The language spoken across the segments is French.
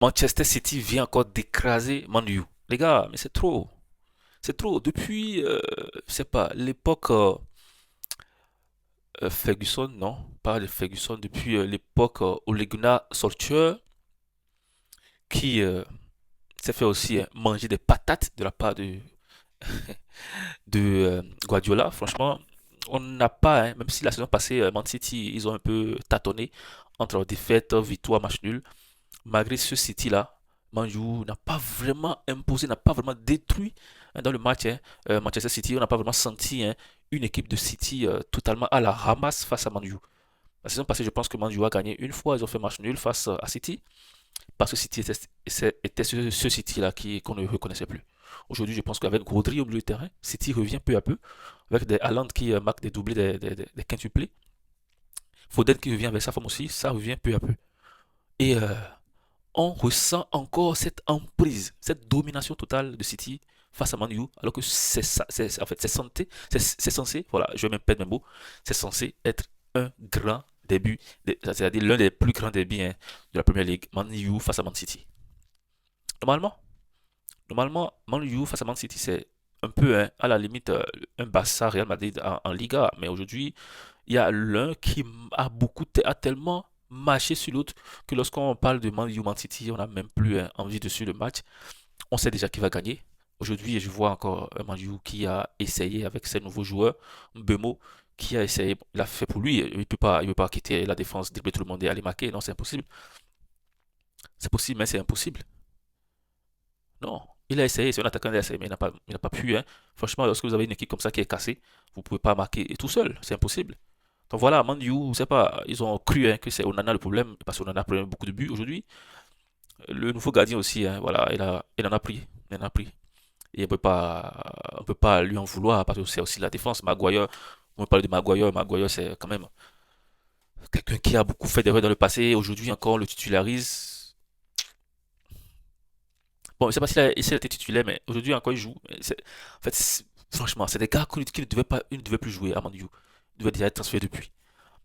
Manchester City vient encore d'écraser Man U. Les gars, mais c'est trop. C'est trop. Depuis, je sais pas, l'époque Ferguson, non, pas de Ferguson, depuis l'époque Ole Gunnar Solskjaer, qui s'est fait aussi manger des patates de la part de Guardiola. Franchement, on n'a pas, hein, même si la saison passée, Man City, ils ont un peu tâtonné entre défaite, victoire, match nul. Malgré ce City-là, Man U n'a pas vraiment imposé, n'a pas vraiment détruit hein, dans le match. Hein. Manchester City, on n'a pas vraiment senti hein, une équipe de City totalement à la ramasse face à Man U. La saison passée, je pense que Man U a gagné une fois. Ils ont fait match nul face à City. Parce que City était ce City-là qu'on ne reconnaissait plus. Aujourd'hui, je pense qu'avec Rodri au milieu de terrain, City revient peu à peu. Avec des Haaland qui marquent des doublés, des quintuplés. Foden qui revient avec sa forme aussi, ça revient peu à peu. Et on ressent encore cette emprise, cette domination totale de City face à Man U, alors que en fait, c'est censé, voilà, je vais même perdre mes mots, c'est censé être un grand début, c'est-à-dire l'un des plus grands débuts hein, de la Première Ligue, Man U face à Man City. Normalement, normalement, Man U face à Man City, c'est un peu hein, à la limite un Barça Real Madrid en Liga, mais aujourd'hui, il y a l'un qui a tellement marché sur l'autre que lorsqu'on parle de Man U Man City, on n'a même plus hein, envie de suivre le match. On sait déjà qui va gagner. Aujourd'hui, je vois encore un Man U qui a essayé avec ses nouveaux joueurs, Mbemo, qui a essayé, il a fait pour lui, il peut pas quitter la défense, dribbler tout le monde et aller marquer. Non, c'est impossible. C'est possible, mais c'est impossible. Non, il a essayé, c'est un attaquant, il a essayé, mais il n'a pas pu. Hein. Franchement, lorsque vous avez une équipe comme ça qui est cassée, vous ne pouvez pas marquer tout seul, c'est impossible. Donc voilà, Man U, je sais pas, ils ont cru hein, que c'est Onana le problème, parce qu'on en a pris beaucoup de buts aujourd'hui. Le nouveau gardien aussi, hein, voilà, il en a pris, il en a pris. Et on peut pas lui en vouloir, parce que c'est aussi la défense. Maguire, on parle de Maguire, Maguire c'est quand même quelqu'un qui a beaucoup fait d'erreurs dans le passé, aujourd'hui encore on le titularise. Bon, je sais pas s'il a été titulaire, mais aujourd'hui encore il joue. En fait, franchement, c'est des gars qui ne devaient pas, ils ne devaient plus jouer à Man U. Ils devaient déjà être transférés depuis.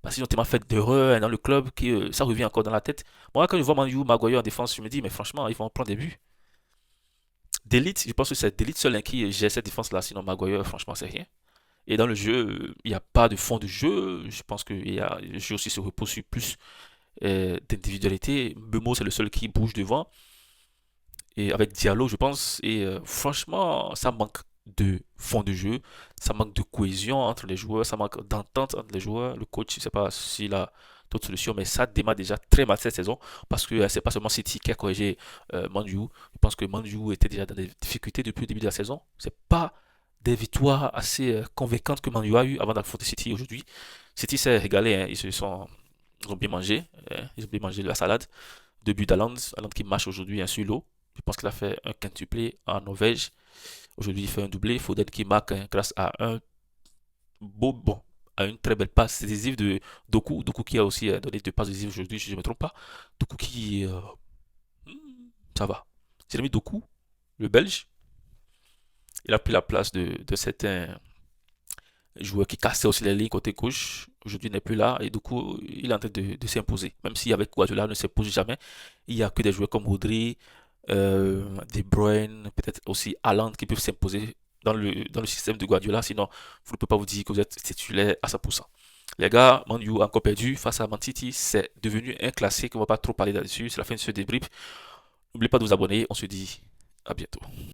Parce qu'ils ont tellement fait d'erreurs hein, dans le club que ça revient encore dans la tête. Moi, quand je vois Man U, Maguire en défense, je me dis, mais franchement, ils vont prendre des buts. D'élite, je pense que c'est d'élite seul hein, qui gère cette défense-là. Sinon, Maguire, franchement, c'est rien. Et dans le jeu, il n'y a pas de fond de jeu. Je pense que le jeu aussi se repose sur plus d'individualité. Bemo, c'est le seul qui bouge devant. Et avec Diallo, je pense. Et franchement, ça manque de fond de jeu. Ça manque de cohésion entre les joueurs. Ça manque d'entente entre les joueurs. Le coach, je ne sais pas s'il a d'autres solutions, mais ça démarre déjà très mal cette saison. Parce que c'est pas seulement City qui a corrigé Man U. Je pense que Man U était déjà dans des difficultés depuis le début de la saison. C'est pas des victoires assez convaincantes que Man U a eu avant d'affronter City aujourd'hui. City s'est régalé, hein. Ils ont bien mangé, hein. Ils ont bien mangé de la salade. Deux buts d'Haaland, Haaland qui marche aujourd'hui hein, sur l'eau. Je pense qu'il a fait un quintuplé en Norvège. Aujourd'hui, il fait un doublé. Foden qui marque hein, grâce à un bon, à une très belle passe décisive de Doku. Doku qui a aussi donné deux passes décisives aujourd'hui, si je ne me trompe pas. Doku qui, ça va. J'ai mis Doku, le Belge. Il a pris la place de certains joueurs qui cassaient aussi les lignes côté gauche. Aujourd'hui, il n'est plus là et du coup, il est en train de s'imposer. Même si avec Guardiola, il ne s'impose jamais. Il n'y a que des joueurs comme Rodri, De Bruyne, peut-être aussi Haaland qui peuvent s'imposer dans le système de Guardiola. Sinon, vous ne pouvez pas vous dire que vous êtes titulaire à 100%. Les gars, Man U a encore perdu face à Man City. C'est devenu un classique. On ne va pas trop parler là-dessus. C'est la fin de ce débrief. N'oubliez pas de vous abonner. On se dit à bientôt.